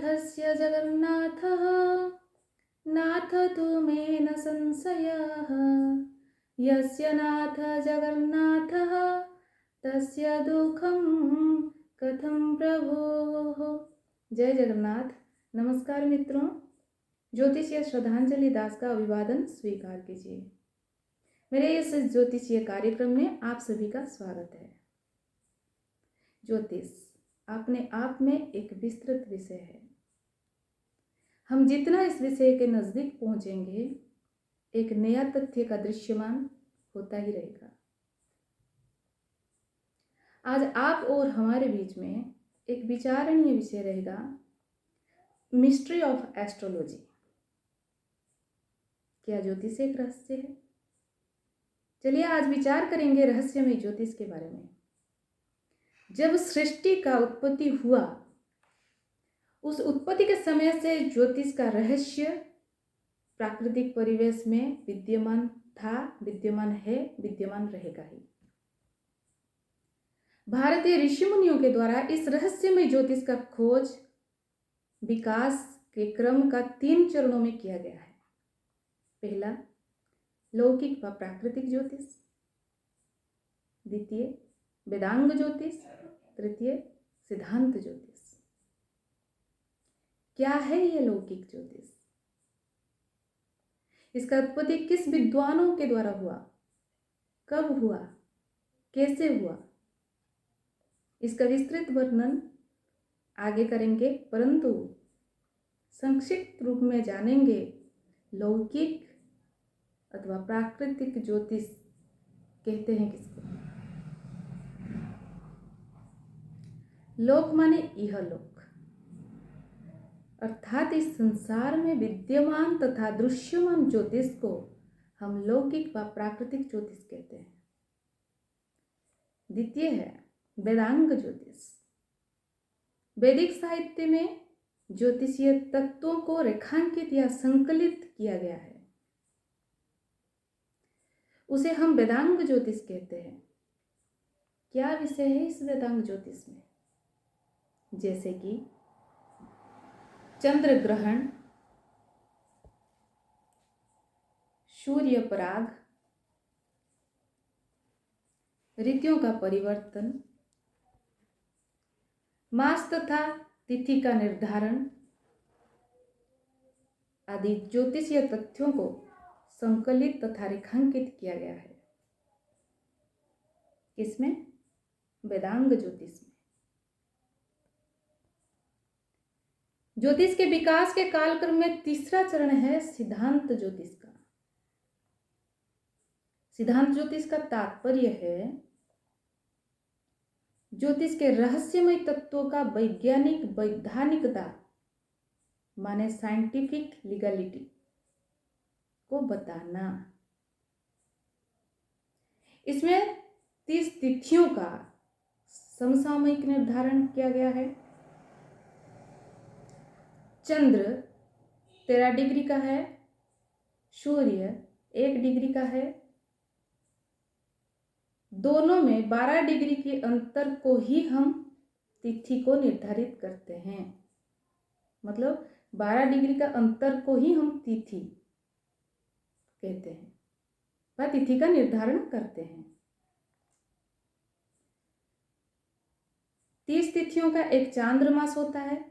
जगन्नाथस्य जगन्नाथः नाथ तु मे न संशयः। यस्य नाथ जगन्नाथः तस्य दुःखं कथं प्रभोः। जय जगन्नाथ। नमस्कार मित्रों, ज्योतिषीय श्रद्धांजलि दास का अभिवादन स्वीकार कीजिए। मेरे इस ज्योतिषीय कार्यक्रम में आप सभी का स्वागत है। ज्योतिष अपने आप में एक विस्तृत विषय है। हम जितना इस विषय के नजदीक पहुंचेंगे, एक नया तथ्य का दृश्यमान होता ही रहेगा। आज आप और हमारे बीच में एक विचारणीय विषय रहेगा, मिस्ट्री ऑफ एस्ट्रोलॉजी। क्या ज्योतिष एक रहस्य है? चलिए आज विचार करेंगे रहस्यमय ज्योतिष के बारे में। जब सृष्टि का उत्पत्ति हुआ, उस उत्पत्ति के समय से ज्योतिष का रहस्य प्राकृतिक परिवेश में विद्यमान था, विद्यमान है, विद्यमान रहेगा ही। भारतीय ऋषि मुनियों के द्वारा इस रहस्यमय ज्योतिष का खोज विकास के क्रम का 3 चरणों में किया गया है। पहला लौकिक व प्राकृतिक ज्योतिष, द्वितीय वेदांग ज्योतिष, तृतीय सिद्धांत ज्योतिष। क्या है ये लौकिक ज्योतिष? इसका उत्पत्ति किस विद्वानों के द्वारा हुआ, कब हुआ, कैसे हुआ, इसका विस्तृत वर्णन आगे करेंगे, परंतु संक्षिप्त रूप में जानेंगे लौकिक अथवा प्राकृतिक ज्योतिष कहते हैं किसको। लोक माने यह लोक, अर्थात इस संसार में विद्यमान तथा दृश्यमान ज्योतिष को हम लौकिक व प्राकृतिक ज्योतिष कहते हैं। द्वितीय है वेदांग ज्योतिष। वैदिक साहित्य में ज्योतिषीय तत्वों को रेखांकित या संकलित किया गया है, उसे हम वेदांग ज्योतिष कहते हैं। क्या विषय है इस वेदांग ज्योतिष में? जैसे कि चंद्र ग्रहण, सूर्य पराग, ऋतुओं का परिवर्तन, मास तथा तिथि का निर्धारण आदि ज्योतिषीय तथ्यों को संकलित तथा रेखांकित किया गया है। किसमें? वेदांग ज्योतिष में। ज्योतिष के विकास के कालक्रम में तीसरा चरण है सिद्धांत ज्योतिष का। सिद्धांत ज्योतिष का तात्पर्य है ज्योतिष के रहस्यमय तत्वों का वैज्ञानिक वैधानिकता माने साइंटिफिक लीगलिटी को बताना। इसमें 30 तिथियों का समसामयिक निर्धारण किया गया है। चंद्र 13 डिग्री का है, सूर्य 1 डिग्री का है। दोनों में 12 डिग्री के अंतर को ही हम तिथि को निर्धारित करते हैं। मतलब 12 डिग्री का अंतर को ही हम तिथि कहते हैं व तिथि का निर्धारण करते हैं। 30 तिथियों का एक चांद्रमास होता है।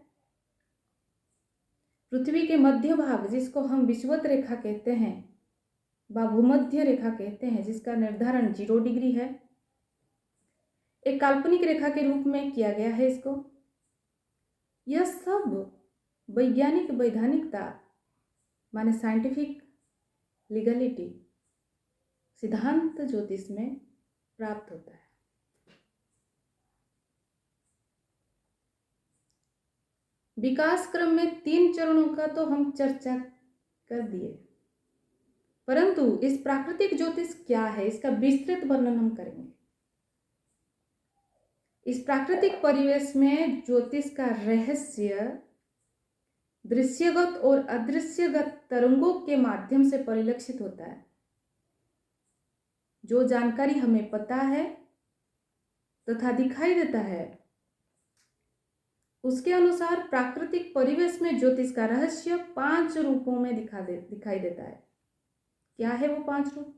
पृथ्वी के मध्य भाग, जिसको हम विषुवत रेखा कहते हैं, व भूमध्य रेखा कहते हैं, जिसका निर्धारण 0 डिग्री है, एक काल्पनिक रेखा के रूप में किया गया है इसको। यह सब वैज्ञानिक वैधानिकता माने साइंटिफिक लीगलिटी सिद्धांत ज्योतिष में प्राप्त होता है। विकास क्रम में 3 चरणों का तो हम चर्चा कर दिए, परंतु इस प्राकृतिक ज्योतिष क्या है, इसका विस्तृत वर्णन हम करेंगे। इस प्राकृतिक परिवेश में ज्योतिष का रहस्य दृश्यगत और अदृश्यगत तरंगों के माध्यम से परिलक्षित होता है। जो जानकारी हमें पता है तथा दिखाई देता है, उसके अनुसार प्राकृतिक परिवेश में ज्योतिष का रहस्य 5 रूपों में दिखाई देता है। क्या है वो 5 रूप?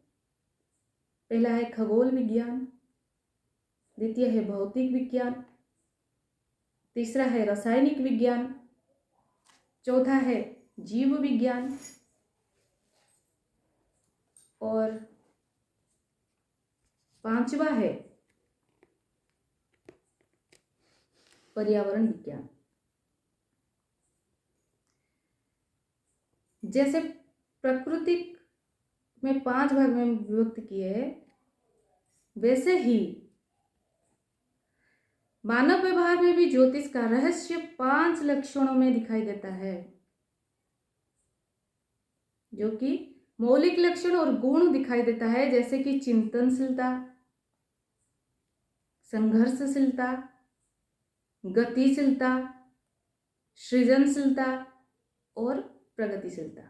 पहला है खगोल विज्ञान, द्वितीय है भौतिक विज्ञान, तीसरा है रासायनिक विज्ञान, चौथा है जीव विज्ञान और पांचवा है पर्यावरण विज्ञान। जैसे प्रकृति में 5 भाग में विभक्त किए हैं, वैसे ही मानव व्यवहार में भी ज्योतिष का रहस्य 5 लक्षणों में दिखाई देता है, जो कि मौलिक लक्षण और गुण दिखाई देता है, जैसे कि चिंतनशीलता, संघर्षशीलता, गतिशीलता, सृजनशीलता और प्रगतिशीलता।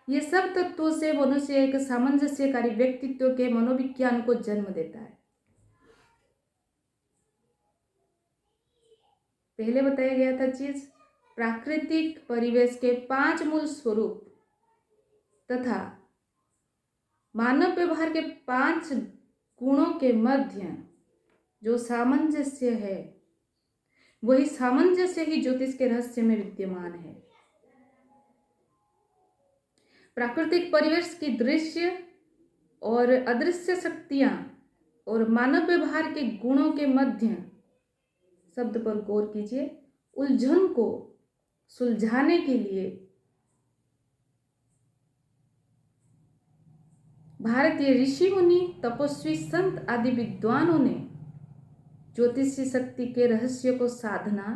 ये सब तत्वों से मनुष्य एक सामंजस्यकारी व्यक्तित्व के मनोविज्ञान को जन्म देता है। पहले बताया गया था चीज प्राकृतिक परिवेश के 5 मूल स्वरूप तथा मानव व्यवहार के 5 गुणों के मध्य जो सामंजस्य है, वही सामंजस्य ही ज्योतिष के रहस्य में विद्यमान है। प्राकृतिक परिवेश की दृश्य और अदृश्य शक्तियां और मानव व्यवहार के गुणों के मध्य शब्द पर गौर कीजिए। उलझन को सुलझाने के लिए भारतीय ऋषि मुनि, तपस्वी, संत आदि विद्वानों ने ज्योतिषी शक्ति के रहस्य को साधना,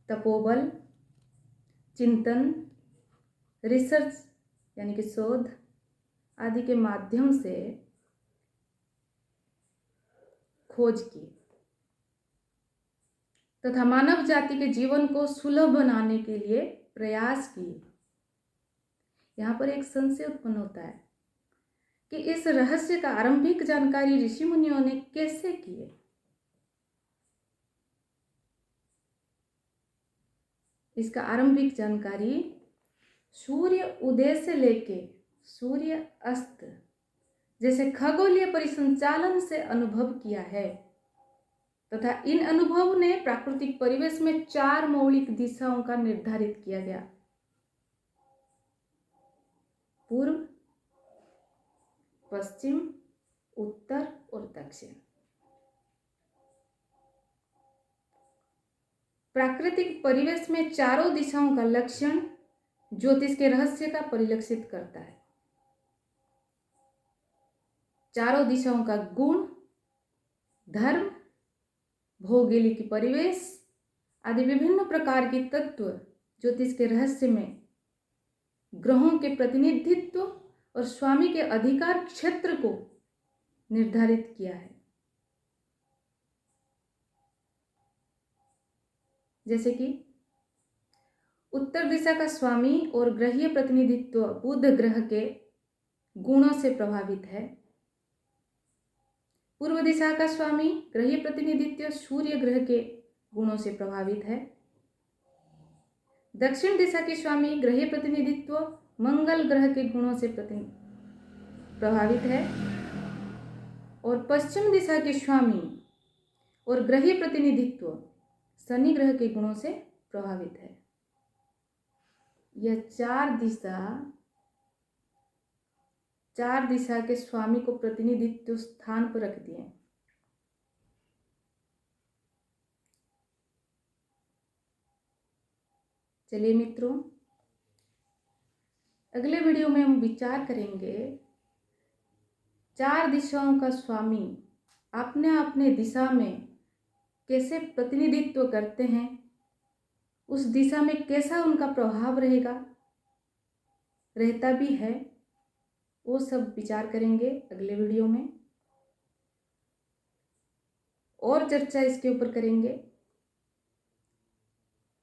तपोबल, चिंतन, रिसर्च यानी कि शोध आदि के माध्यम से खोज की तथा मानव जाति के जीवन को सुलभ बनाने के लिए प्रयास किए। यहाँ पर एक संशय उत्पन्न होता है कि इस रहस्य का आरंभिक जानकारी ऋषि मुनियों ने कैसे किए। इसका आरंभिक जानकारी सूर्य उदय से लेके सूर्य अस्त जैसे खगोलीय परिसंचालन से अनुभव किया है तथा इन अनुभव ने प्राकृतिक परिवेश में 4 मौलिक दिशाओं का निर्धारित किया गया: पूर्व, पश्चिम, उत्तर और दक्षिण। प्राकृतिक परिवेश में चारों दिशाओं का लक्षण ज्योतिष के रहस्य का परिलक्षित करता है। चारों दिशाओं का गुण, धर्म, भौगोलिक परिवेश आदि विभिन्न प्रकार के तत्व ज्योतिष के रहस्य में ग्रहों के प्रतिनिधित्व और स्वामी के अधिकार क्षेत्र को निर्धारित किया है। जैसे कि उत्तर दिशा का स्वामी और ग्रहीय प्रतिनिधित्व बुध ग्रह के गुणों से प्रभावित है। पूर्व दिशा का स्वामी ग्रहीय प्रतिनिधित्व सूर्य ग्रह के गुणों से प्रभावित है। दक्षिण दिशा के स्वामी ग्रहीय प्रतिनिधित्व मंगल ग्रह के गुणों से प्रभावित है और पश्चिम दिशा के स्वामी और ग्रहीय प्रतिनिधित्व शनि ग्रह के गुणों से प्रभावित है। यह 4 दिशा के स्वामी को प्रतिनिधित्व स्थान पर रख दिए। चलिए मित्रों, अगले वीडियो में हम विचार करेंगे 4 दिशाओं का स्वामी अपने अपने दिशा में कैसे प्रतिनिधित्व करते हैं, उस दिशा में कैसा उनका प्रभाव रहता भी है, वो सब विचार करेंगे अगले वीडियो में और चर्चा इसके ऊपर करेंगे।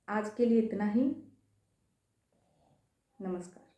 आज के लिए इतना ही। नमस्कार।